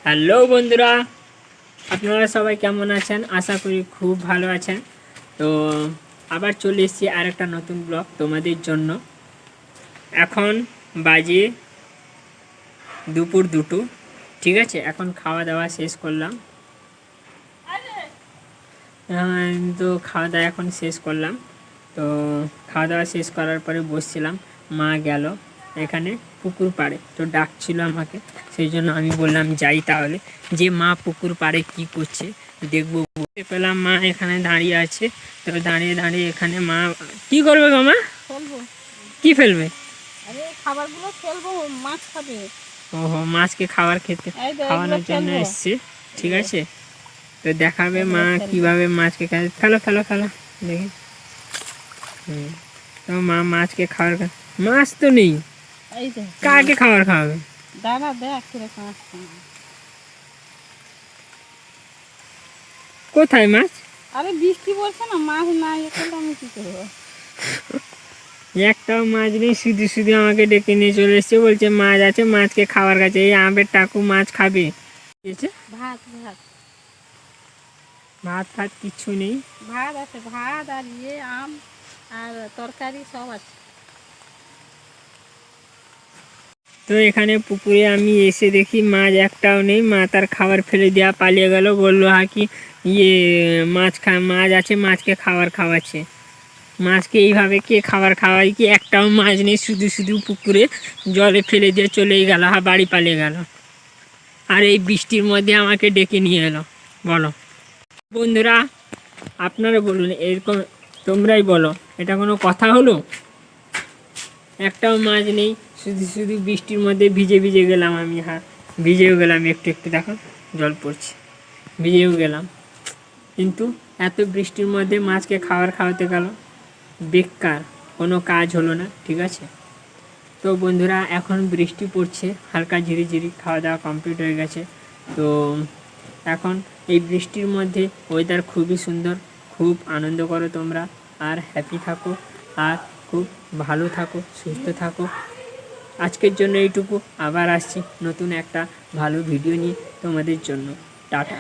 Hello বন্ধুরা, আপনারা সবাই কেমন আছেন? আশা করি খুব ভালো আছেন। তো আবার চলে এসেছি আর একটা নতুন ব্লগ তোমাদের জন্য। এখন বাজে দুপুর 2টো, ঠিক আছে। এখন খাওয়া দাওয়া শেষ করলাম। তো খাওয়া দাওয়া এখন শেষ করলাম। তো খাওয়া দাওয়া শেষ করার পরে বসছিলাম, মা গেল এখানে পুকুর পাড়ে, তো ডাকছিল আমাকে, সেই জন্য আমি বললাম যাই তাহলে, যে মা পুকুর পাড়ে কি করছে দেখবো। বুঝতে পেলাম মা এখানে দাঁড়িয়ে আছে। তো দাঁড়িয়ে দাঁড়িয়ে এখানে মা কি করবে গো? মা ফেলবো। কি ফেলবে? আরে খাবারগুলো ফেলবো, মাছ খাবে। ওহো, মাছকে খাবার খেতে খাওয়ানোর জন্য এসছে, ঠিক আছে। তো দেখাবে মা কিভাবে মাছকে ফেলো ফেলো ফেলো দেখি। তো মা মাছকে খাবার মাছ তো নেই, কাকে খাবার খাওয়াবে? দাঁড়া দেখ কিরকম আসছে। কোথায় মাছ? আরে বৃষ্টি পড়ছে না, মাছ না এখানে আমি কি করবো? একটাও মাছ নেই, শুধু শুধু আমাকে ডেকে নিয়ে চলে এসছে, বলছে মাছ আছে, মাছকে খাবার কাছে। এই আমের টাকু মাছ খাবে? ভাত ভাত ভাত ফাত কিচ্ছু নেই। ভাত আছে, ভাত আর আম আর তরকারি সব আছে। তো এখানে পুকুরে আমি এসে দেখি মাছ একটাও নেই। মা তার খাবার ফেলে দেওয়া পালিয়ে গেল, বললো কি মাছ মাছ আছে, মাছকে খাবার খাওয়াচ্ছে। মাছকে এইভাবে কে খাবার খাওয়ায়? কি একটাও মাছ নেই, শুধু শুধু পুকুরে জলে ফেলে দিয়ে চলেই গেল, বাড়ি পালিয়ে গেল। আর এই বৃষ্টির মধ্যে আমাকে ডেকে নিয়ে এলো। বলো বন্ধুরা, আপনারা বলুন, এরকম তোমরাই বলো, এটা কোনো কথা হলো? একটাও মাছ নেই, শুধু শুধু বৃষ্টির মধ্যে ভিজে ভিজে গেলাম আমি। ভিজেও গেলাম, একটু একটু দেখো জল পড়ছে, ভিজেও গেলাম। কিন্তু এত বৃষ্টির মধ্যে মাছকে খাবার খাওয়াতে গেল, বেকার, কোনো কাজ হলো না, ঠিক আছে। তো বন্ধুরা, এখন বৃষ্টি পড়ছে হালকা ঝিরিঝিরি, খাওয়া দাওয়া কমপ্লিট হয়ে গেছে। তো এখন এই বৃষ্টির মধ্যে ওয়েদার খুবই সুন্দর, খুব আনন্দ করো তোমরা, আর হ্যাপি থাকো, আর খুব ভালো থাকো, সুস্থ থাকো। আজকের জন্য এইটুকু, আবার আসছি নতুন একটা ভালো ভিডিও নিয়ে তোমাদের জন্য। টাটা।